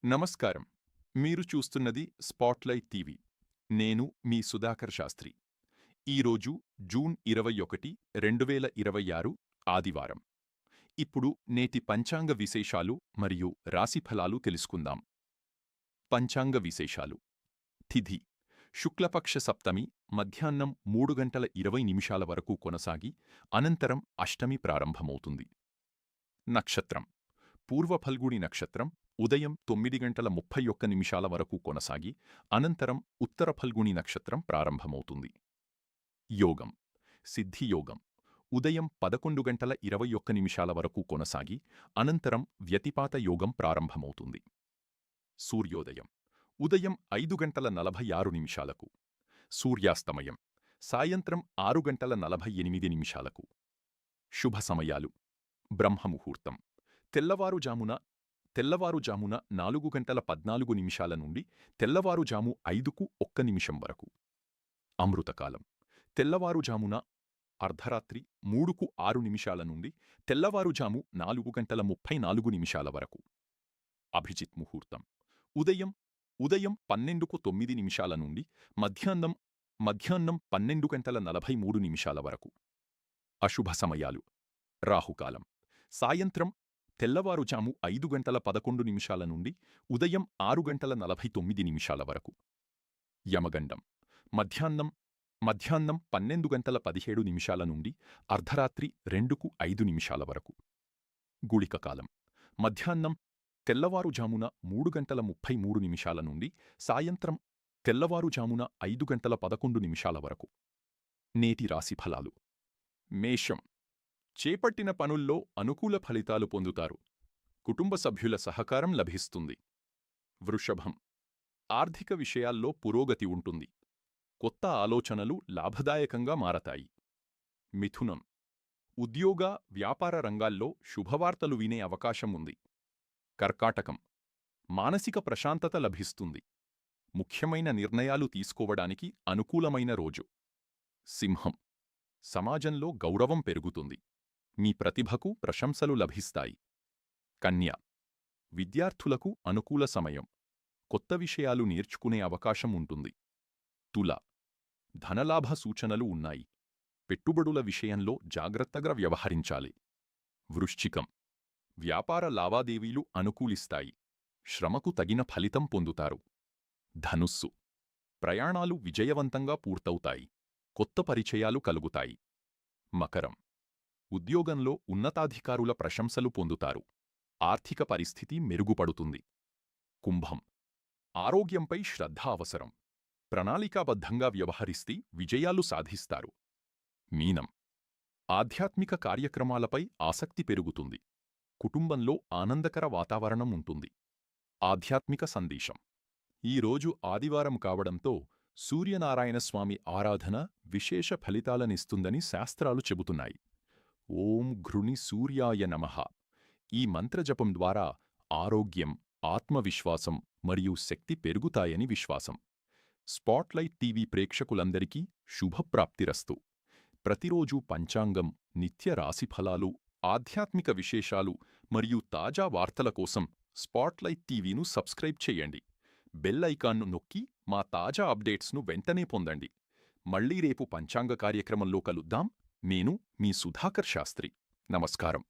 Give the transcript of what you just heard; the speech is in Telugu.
నమస్కారం. మీరు చూస్తున్నది స్పాట్లైట్ టీవీ. నేను మీ సుధాకర్ శాస్త్రి. ఈరోజు జూన్ 21, 2026 ఆదివారం. ఇప్పుడు నేటి పంచాంగ విశేషాలు మరియు రాశిఫలాలు తెలుసుకుందాం. పంచాంగ విశేషాలు. తిథి శుక్లపక్ష సప్తమి మధ్యాహ్నం 3 గంటల 20 నిమిషాల వరకు కొనసాగి అనంతరం అష్టమి ప్రారంభమవుతుంది. నక్షత్రం పూర్వ ఫల్గుణి నక్షత్రం ఉదయం 9 గంటల 31 నిమిషాల వరకు కొనసాగి అనంతరం ఉత్తర ఫల్గుణి నక్షత్రం ప్రారంభమవుతుంది. యోగం సిద్ధియోగం ఉదయం 11 గంటల 21 నిమిషాల వరకు కొనసాగి అనంతరం వ్యతిపాత యోగం ప్రారంభమవుతుంది. సూర్యోదయం ఉదయం 5 గంటల 46 నిమిషాలకు. సూర్యాస్తమయం సాయంత్రం 6 గంటల 48 నిమిషాలకు. శుభ సమయాలు బ్రహ్మముహూర్తం తెల్లవారుజామున 4 గంటల 14 నిమిషాల నుండి తెల్లవారుజాము 5:01 వరకు. అమృతకాలం తెల్లవారుజామున అర్ధరాత్రి 3:06 నుండి తెల్లవారుజాము 4 గంటల 34 వరకు. అభిజిత్ ముహూర్తం ఉదయం 12:09 నుండి మధ్యాహ్నం 12 గంటల 43 వరకు. అశుభ సమయాలు రాహుకాలం సాయంత్రం తెల్లవారుజాము 5 గంటల 11 నుండి ఉదయం 6 గంటల 49 వరకు. యమగండం మధ్యాహ్నం 12 గంటల 17 నుండి అర్ధరాత్రి 2:05 వరకు. గుళిక కాలం మధ్యాహ్నం తెల్లవారుజామున 3 గంటల 33 నుండి సాయంత్రం తెల్లవారుజామున 5 గంటల 11 వరకు. నేటి రాశిఫలాలు. మేషం చేపట్టిన పనుల్లో అనుకూల ఫలితాలు పొందుతారు. కుటుంబ సభ్యుల సహకారం లభిస్తుంది. వృషభం ఆర్థిక విషయాల్లో పురోగతి ఉంటుంది. కొత్త ఆలోచనలు లాభదాయకంగా మారతాయి. మిథునం ఉద్యోగ వ్యాపార రంగాల్లో శుభవార్తలు వినే అవకాశం ఉంది. కర్కాటకం మానసిక ప్రశాంతత లభిస్తుంది. ముఖ్యమైన నిర్ణయాలు తీసుకోవడానికి అనుకూలమైన రోజు. సింహం సమాజంలో గౌరవం పెరుగుతుంది. మీ ప్రతిభకు ప్రశంసలు లభిస్తాయి. కన్య విద్యార్థులకు అనుకూల సమయం. కొత్త విషయాలు నేర్చుకునే అవకాశం ఉంటుంది. తుల ధనలాభ సూచనలు ఉన్నాయి. పెట్టుబడుల విషయంలో జాగ్రత్తగా వ్యవహరించాలి. వృశ్చికం వ్యాపార లావాదేవీలు అనుకూలిస్తాయి. శ్రమకు తగిన ఫలితం పొందుతారు. ధనుస్సు ప్రయాణాలు విజయవంతంగా పూర్తవుతాయి. కొత్త పరిచయాలు కలుగుతాయి. మకరం ఉద్యోగంలో ఉన్నతాధికారుల ప్రశంసలు పొందుతారు. ఆర్థిక పరిస్థితి మెరుగుపడుతుంది. కుంభం ఆరోగ్యంపై శ్రద్ధ అవసరం. ప్రణాళికాబద్ధంగా వ్యవహరిస్తే విజయాలు సాధిస్తారు. మీనం ఆధ్యాత్మిక కార్యక్రమాలపై ఆసక్తి పెరుగుతుంది. కుటుంబంలో ఆనందకర వాతావరణం ఉంటుంది. ఆధ్యాత్మిక సందేశం ఈరోజు ఆదివారం కావడంతో సూర్యనారాయణస్వామి ఆరాధన విశేష ఫలితాలనిస్తుందని శాస్త్రాలు చెబుతున్నాయి. ఓం ఘృణి సూర్యాయ నమః ఈ మంత్రజపం ద్వారా ఆరోగ్యం, ఆత్మవిశ్వాసం మరియు శక్తి పెరుగుతాయని విశ్వాసం. స్పాట్లైట్ టీవీ ప్రేక్షకులందరికీ శుభప్రాప్తిరస్తు. ప్రతిరోజూ పంచాంగం, నిత్య రాశిఫలాలు, ఆధ్యాత్మిక విశేషాలు మరియు తాజా వార్తల కోసం స్పాట్లైట్ టీవీను సబ్స్క్రైబ్ చేయండి. బెల్ ఐకాన్ను నొక్కి మా తాజా అప్డేట్స్ను వెంటనే పొందండి. మళ్ళీ రేపు పంచాంగ కార్యక్రమంలో కలుద్దాం. నేను మీ సుధాకర్ శాస్త్రి. నమస్కారం.